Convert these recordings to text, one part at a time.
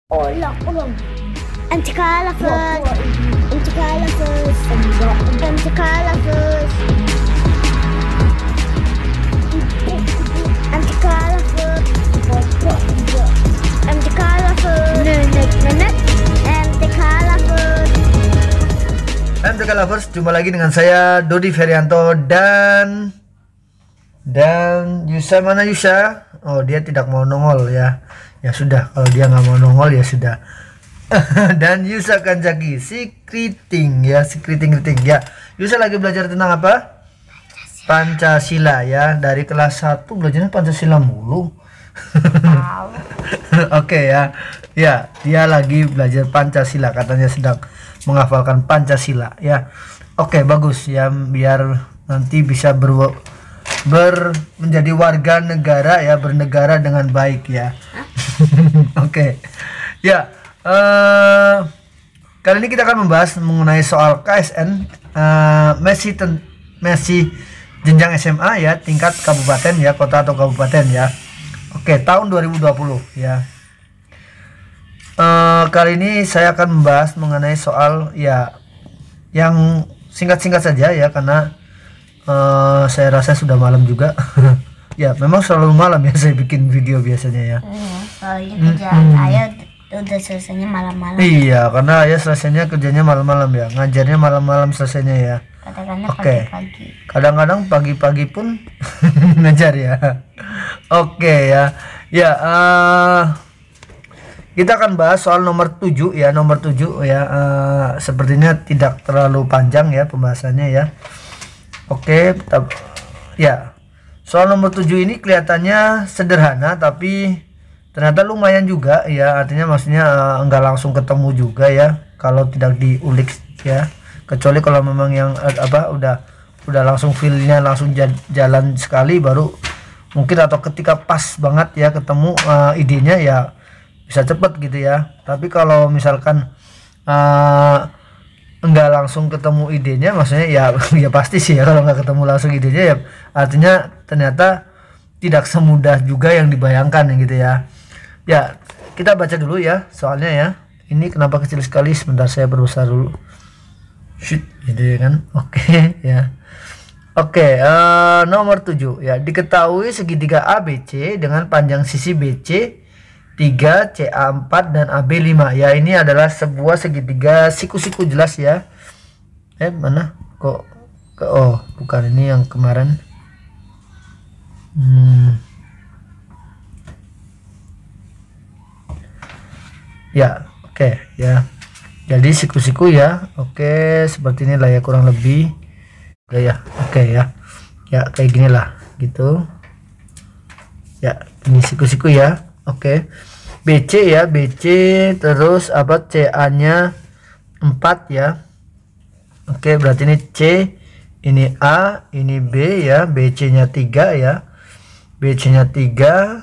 Hola, hola. أنت كالفت. أنت كالفت. أنت كالفت. أنت كالفت. أنت كالفت. Nenek. أنت كالفت. MTK Lovers, jumpa lagi dengan saya Dodi Ferianto dan Yusa. Mana Yusa? Oh, dia tidak mau nongol ya. Ya sudah, kalau dia nggak mau nongol ya sudah. Dan Yusa Kanjaki, secreting ya, secreting ya. Yusa lagi belajar tentang apa? Pancasila ya. Dari kelas 1 belajarnya Pancasila mulu. Oke ya. Ya, dia lagi belajar Pancasila, katanya sedang menghafalkan Pancasila ya. Oke, bagus ya, biar nanti bisa menjadi warga negara ya, bernegara dengan baik ya. Oke. Ya, kali ini kita akan membahas mengenai soal KSN, masih jenjang SMA ya, tingkat kabupaten ya, kota atau kabupaten ya. Oke, tahun 2020 ya. Kali ini saya akan membahas mengenai soal ya yang singkat-singkat saja ya, karena saya rasa sudah malam juga. Ya, memang selalu malam ya saya bikin video biasanya ya. Soalnya kerjaan ayah udah selesainya malam-malam. Iya, karena ayah selesainya kerjanya malam-malam ya, ngajarnya malam-malam selesainya ya. Kadang-kadang Oke. pagi-pagi. Kadang-kadang pagi-pagi pun ngajar ya. Oke ya. Ya, kita akan bahas soal nomor 7 ya, nomor 7 ya. Sepertinya tidak terlalu panjang ya pembahasannya ya. Oke, ya. Soal nomor 7 ini kelihatannya sederhana tapi ternyata lumayan juga ya, artinya maksudnya enggak langsung ketemu juga ya kalau tidak diulik ya, kecuali kalau memang yang udah langsung feelnya langsung jalan sekali baru mungkin, atau ketika pas banget ya ketemu idenya ya bisa cepet gitu ya. Tapi kalau misalkan enggak langsung ketemu idenya, maksudnya ya ya pasti sih ya, kalau nggak ketemu langsung idenya ya artinya ternyata tidak semudah juga yang dibayangkan gitu ya. Ya, kita baca dulu ya soalnya ya. Ini kenapa kecil sekali, sebentar saya berbesar dulu. Shit, gitu ya kan. Oke ya. Oke, nomor 7 ya. Diketahui segitiga ABC dengan panjang sisi BC 3, CA 4 dan AB 5 ya. Ini adalah sebuah segitiga siku-siku jelas ya. Mana kok oh bukan, ini yang kemarin. Ya, oke ya. Jadi siku-siku ya. Oke, seperti inilah ya kurang lebih. Oke ya. Oke ya. Ya kayak gini lah gitu. Ya, ini siku-siku ya. Oke. BC ya, BC terus apa, CA-nya 4 ya. Oke, berarti ini C, ini A, ini B ya, BC-nya 3 ya. BC-nya 3.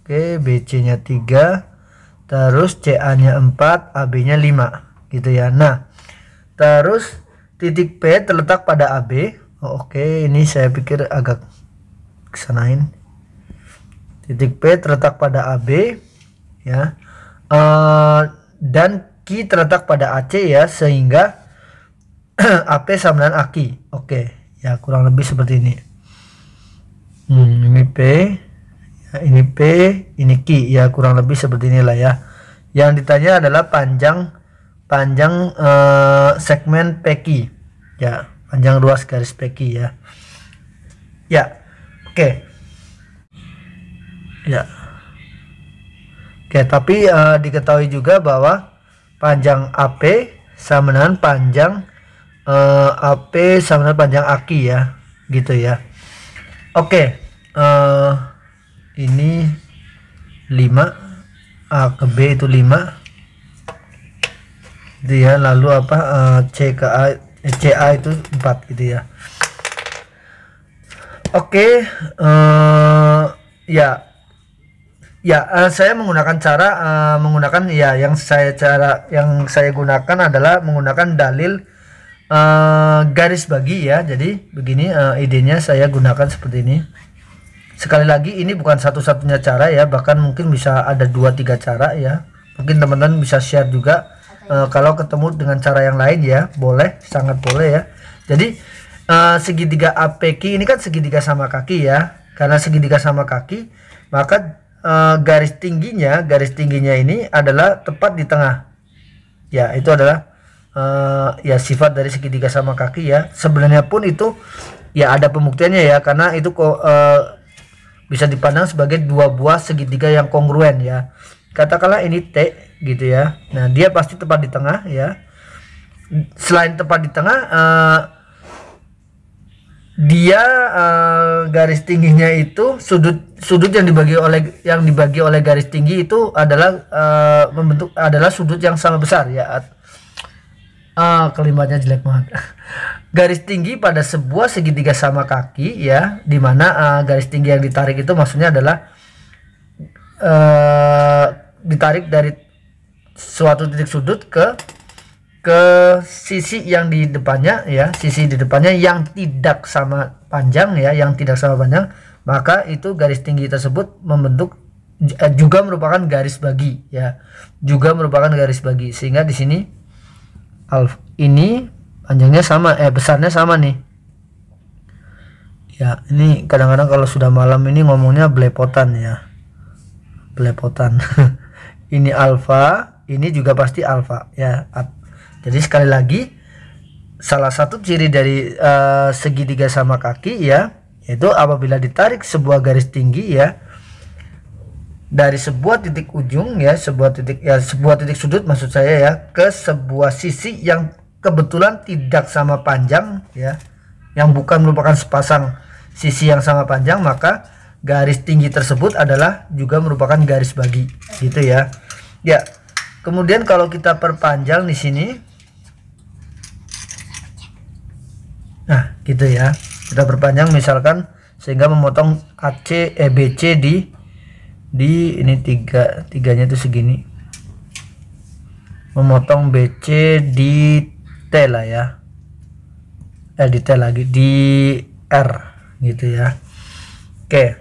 Oke, BC-nya 3. Terus CA-nya 4, AB-nya 5 gitu ya. Nah, terus titik P terletak pada AB. Oke, ini saya pikir agak kesanain. Titik P terletak pada AB ya, dan Q terletak pada AC ya, sehingga AP sama dengan AQ. Oke ya, kurang lebih seperti ini. Ini P ya, ini P, ini Q ya, kurang lebih seperti inilah ya. Yang ditanya adalah panjang segmen PQ ya, panjang ruas garis PQ ya. Ya, oke ya. Oke, tapi diketahui juga bahwa panjang AP sama dengan panjang AQ ya, gitu ya. Oke, ini 5, A ke B itu 5 gitu ya. Lalu apa, C ke A, CA itu 4 gitu ya. Oke, ya. Ya, saya menggunakan menggunakan ya, yang saya gunakan adalah menggunakan dalil garis bagi ya. Jadi begini idenya saya gunakan seperti ini. Sekali lagi, ini bukan satu-satunya cara ya, bahkan mungkin bisa ada 2-3 cara ya. Mungkin teman-teman bisa share juga kalau ketemu dengan cara yang lain ya, boleh, sangat boleh ya. Jadi segitiga APQ ini kan segitiga sama kaki ya. Karena segitiga sama kaki, maka garis tingginya ini adalah tepat di tengah. Ya, itu adalah ya sifat dari segitiga sama kaki ya. Sebenarnya pun itu ya ada pembuktiannya ya, karena itu kok bisa dipandang sebagai dua buah segitiga yang kongruen ya. Katakanlah ini T gitu ya. Nah, dia pasti tepat di tengah ya. Selain tepat di tengah, dia garis tingginya itu sudut yang dibagi oleh garis tinggi itu adalah membentuk adalah sudut yang sama besar ya. Kalimatnya jelek banget. Garis tinggi pada sebuah segitiga sama kaki ya, dimana garis tinggi yang ditarik itu maksudnya adalah ditarik dari suatu titik sudut ke sisi yang di depannya ya, sisi di depannya yang tidak sama panjang ya, yang tidak sama panjang, maka itu garis tinggi tersebut membentuk juga merupakan garis bagi ya, juga merupakan garis bagi, sehingga di sini ini panjangnya sama, besarnya sama nih ya. Ini kadang-kadang kalau sudah malam ini ngomongnya belepotan ya, belepotan. Ini alfa, ini juga pasti alfa ya. Jadi sekali lagi, salah satu ciri dari segitiga sama kaki ya, yaitu apabila ditarik sebuah garis tinggi ya dari sebuah titik ujung ya, sebuah titik sudut maksud saya ya, ke sebuah sisi yang kebetulan tidak sama panjang ya, yang bukan merupakan sepasang sisi yang sama panjang, maka garis tinggi tersebut adalah juga merupakan garis bagi gitu ya. Ya, kemudian kalau kita perpanjang di sini, nah gitu ya, kita perpanjang misalkan sehingga memotong BC di ini tiganya itu segini, memotong BC di T lah ya, di T lagi di R gitu ya. Oke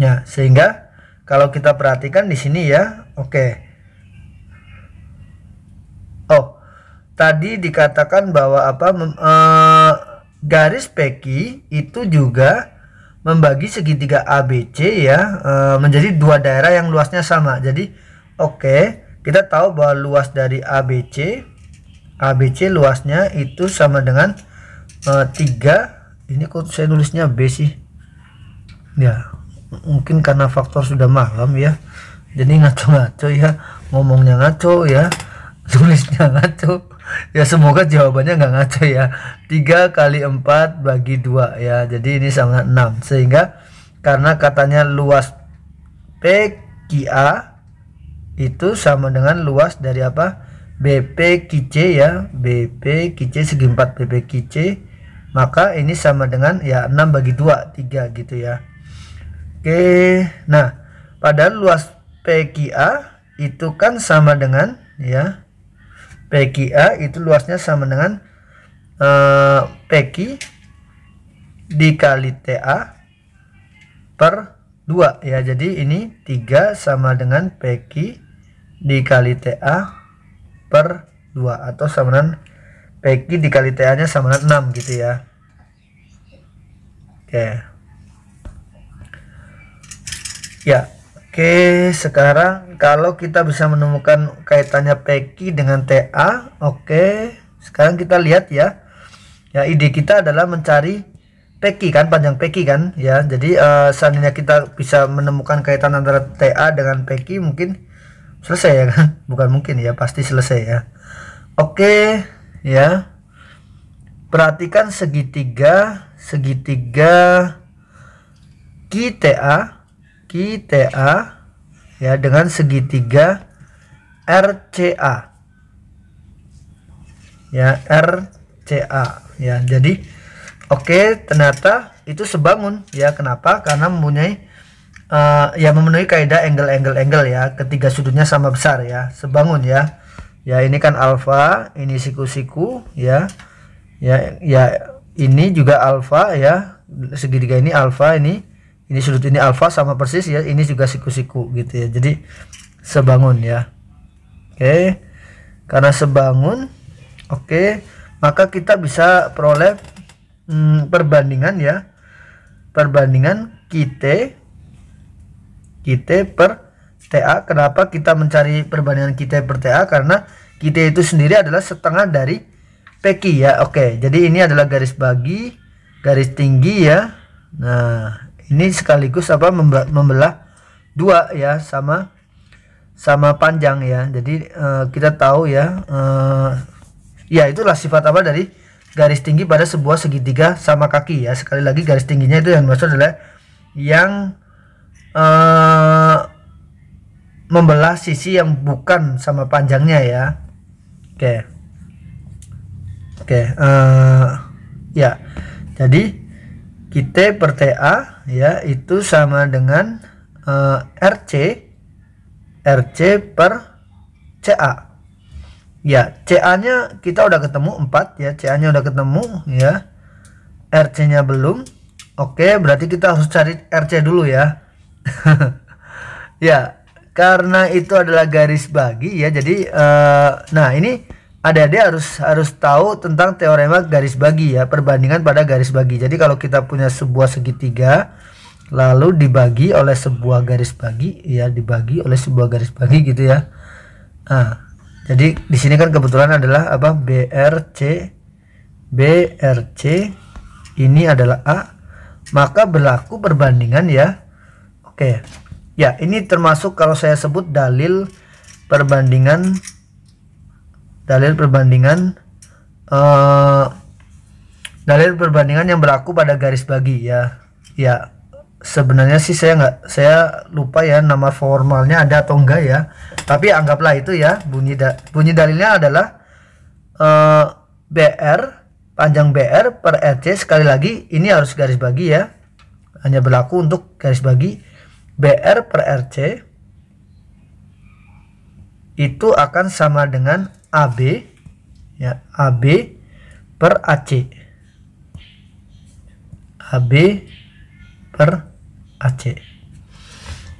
ya, sehingga kalau kita perhatikan di sini ya, tadi dikatakan bahwa garis PQ itu juga membagi segitiga ABC ya menjadi dua daerah yang luasnya sama. Jadi kita tahu bahwa luas dari ABC luasnya itu sama dengan 3. Ini kok saya nulisnya B sih ya, mungkin karena faktor sudah malam ya, jadi ngaco-ngaco ya, ngomongnya ngaco ya, tulisnya ngaco ya. Semoga jawabannya nggak ngaco ya. 3 kali 4 bagi 2 ya, jadi ini sama 6. Sehingga karena katanya luas PQA itu sama dengan luas dari BP QC ya, BP QC segi 4 BP QC, maka ini sama dengan ya 6 bagi 2 3 gitu ya. Nah padahal luas PQA itu kan sama dengan ya, PQA itu luasnya sama dengan PQ dikali TA per 2 ya. Jadi ini 3 sama dengan PQ dikali TA per 2, atau sama dengan PQ dikali TA nya sama dengan 6 gitu ya. Sekarang kalau kita bisa menemukan kaitannya PQ dengan TA, sekarang kita lihat ya. Ya, ide kita adalah mencari PQ kan, panjang PQ kan ya. Jadi seandainya kita bisa menemukan kaitan antara TA dengan PQ, mungkin selesai ya kan. Bukan mungkin ya, pasti selesai ya. Ya, perhatikan segitiga QTA ya dengan segitiga RCA ya, RCA ya. Jadi ternyata itu sebangun ya. Kenapa? Karena memenuhi kaidah angle ya, ketiga sudutnya sama besar ya, sebangun ya. Ya, ini kan alfa, ini siku-siku ya. Ini juga alfa ya, segitiga ini alfa, ini sudut ini alfa sama persis ya, ini juga siku-siku gitu ya. Jadi sebangun ya. Oke, karena sebangun, oke, maka kita bisa peroleh perbandingan ya, perbandingan QT per TA. Kenapa kita mencari perbandingan QT per TA? Karena QT itu sendiri adalah setengah dari PQ ya. Oke, jadi ini adalah garis bagi, garis tinggi ya. Nah, ini sekaligus apa, membelah dua ya, sama panjang ya. Jadi kita tahu ya, ya itulah sifat apa dari garis tinggi pada sebuah segitiga sama kaki ya. Sekali lagi, garis tingginya itu yang maksud adalah yang membelah sisi yang bukan sama panjangnya ya. Oke, ya, jadi QT per TA ya itu sama dengan RC per CA. Ya, CA nya kita udah ketemu 4 ya, CA nya udah ketemu ya, RC nya belum. Oke, berarti kita harus cari RC dulu ya. Ya, karena itu adalah garis bagi ya, jadi nah ini adik-adik harus tahu tentang teorema garis bagi ya, perbandingan pada garis bagi. Jadi kalau kita punya sebuah segitiga lalu dibagi oleh sebuah garis bagi ya, dibagi oleh sebuah garis bagi gitu ya. Nah, jadi di sini kan kebetulan adalah apa, BRC ini adalah A, maka berlaku perbandingan ya. Oke. Ya, ini termasuk kalau saya sebut dalil perbandingan yang berlaku pada garis bagi ya. Ya, sebenarnya sih saya lupa ya nama formalnya ada atau enggak ya, tapi anggaplah itu ya, bunyi dalilnya adalah panjang BR per RC. Sekali lagi ini harus garis bagi ya, hanya berlaku untuk garis bagi. BR per RC itu akan sama dengan AB ya, AB per AC, AB per AC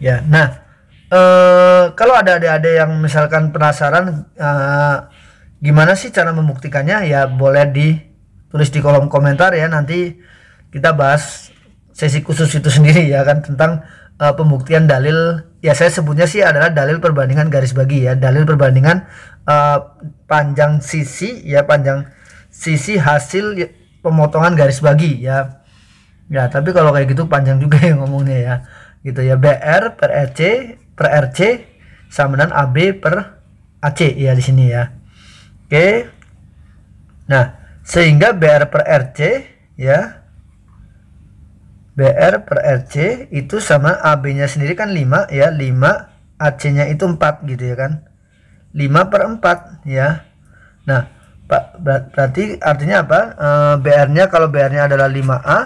ya. Nah, kalau ada adik-adik yang misalkan penasaran gimana sih cara membuktikannya ya, boleh ditulis di kolom komentar ya, nanti kita bahas sesi khusus itu sendiri ya kan, tentang pembuktian dalil ya, saya sebutnya sih adalah dalil perbandingan garis bagi ya, dalil perbandingan panjang sisi ya, panjang sisi hasil pemotongan garis bagi ya. Ya, tapi kalau kayak gitu panjang juga ya ngomongnya ya, gitu ya. BR per RC sama dengan AB per AC ya di sini ya. Oke. Nah, sehingga BR per RC ya, BR per RC itu sama AB nya sendiri kan 5 ya, 5, AC nya itu 4 gitu ya kan, 5 per 4 ya. Nah, berarti artinya apa, BR nya, kalau BR nya adalah 5A,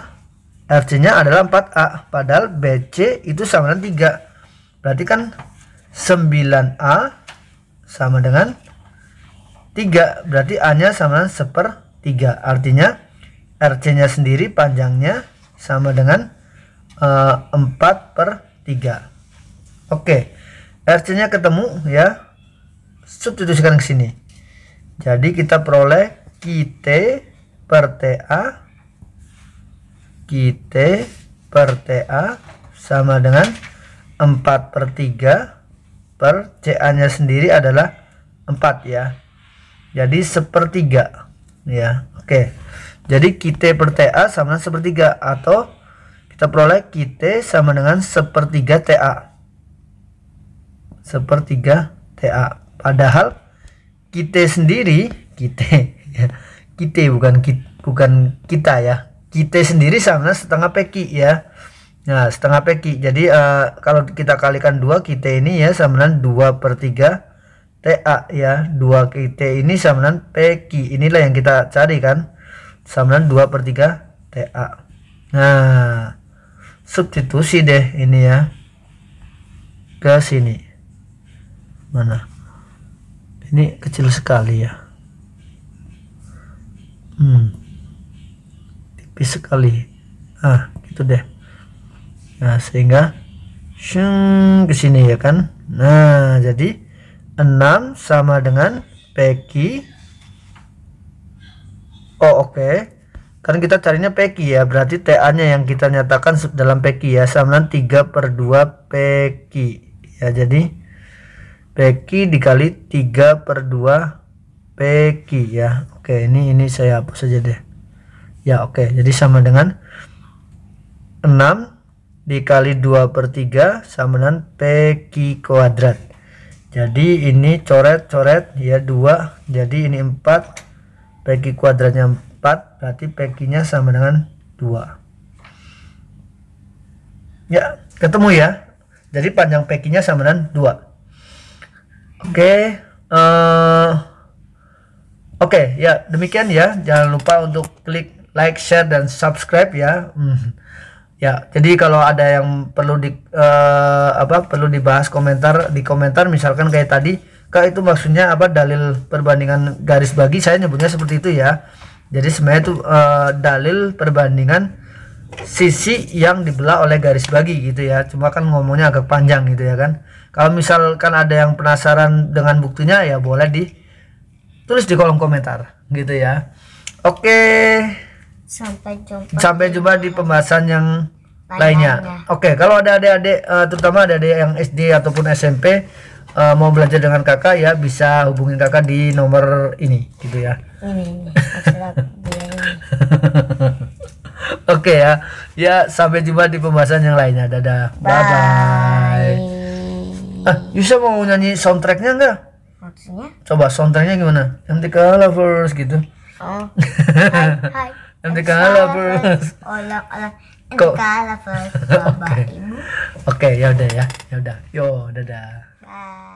RC nya adalah 4A, padahal BC itu sama dengan 3, berarti kan 9A sama dengan 3, berarti A nya sama dengan 1/3, artinya RC nya sendiri panjangnya sama dengan 4/3. Oke, RC nya ketemu ya, substitusikan ke sini. Jadi kita peroleh QT per TA sama dengan 4/3 per CA nya sendiri adalah 4 ya, jadi 1/3 ya. Oke, jadi QT per TA sama dengan 1/3, atau kita peroleh QT sama dengan 1/3 TA. 1/3 TA. Padahal QT sendiri, QT ya, QT bukan kita ya. QT sendiri sama dengan setengah PQ ya. Nah, setengah PQ. Jadi kalau kita kalikan 2, QT ini ya sama dengan 2/3 TA ya. 2 QT ini sama dengan PQ. Inilah yang kita cari kan, sama dengan 2/3 TA. Nah, substitusi deh ini ya ke sini. Mana? Ini kecil sekali ya. Tipis sekali. Nah, gitu deh. Nah, sehingga ke sini ya kan. Nah, jadi 6 sama dengan PQ. Oh, oke. Kan kita carinya PQ ya, berarti TA-nya yang kita nyatakan dalam PQ ya, sama dengan 3/2 PQ. Ya, jadi PQ dikali 3/2 PQ ya. Oke, ini saya hapus saja deh. Ya, oke. Jadi sama dengan 6 dikali 2/3 sama dengan PQ kuadrat. Jadi ini coret-coret ya 2. Jadi ini 4. PQ kuadratnya 4, berarti PQ-nya sama dengan 2. Ya, ketemu ya. Jadi panjang PQ-nya sama dengan 2. Oke, oke, ya demikian ya. Jangan lupa untuk klik like, share, dan subscribe ya. Ya, jadi kalau ada yang perlu perlu dibahas di komentar misalkan kayak tadi, Kak, itu maksudnya apa, dalil perbandingan garis bagi, saya nyebutnya seperti itu ya. Jadi sebenarnya itu dalil perbandingan sisi yang dibelah oleh garis bagi gitu ya. Cuma kan ngomongnya agak panjang gitu ya kan. Kalau misalkan ada yang penasaran dengan buktinya ya boleh ditulis di kolom komentar gitu ya. Oke. Sampai jumpa di pembahasan yang lainnya. Oke, kalau ada adik-adik terutama ada adik yang SD ataupun SMP mau belajar dengan kakak ya, bisa hubungin kakak di nomor ini gitu ya. Ini. Oke ya. Ya, sampai jumpa di pembahasan yang lainnya. Dadah. Bye. Yusa mau nyanyi soundtracknya enggak? Maksudnya? Coba soundtracknya gimana? MTK Lovers gitu. Oh. Hai. MTK Lovers. Olah. MTK Lovers. Bapak Ibu. Oke, ya udah ya. Ya udah. Yo, dadah. Bye.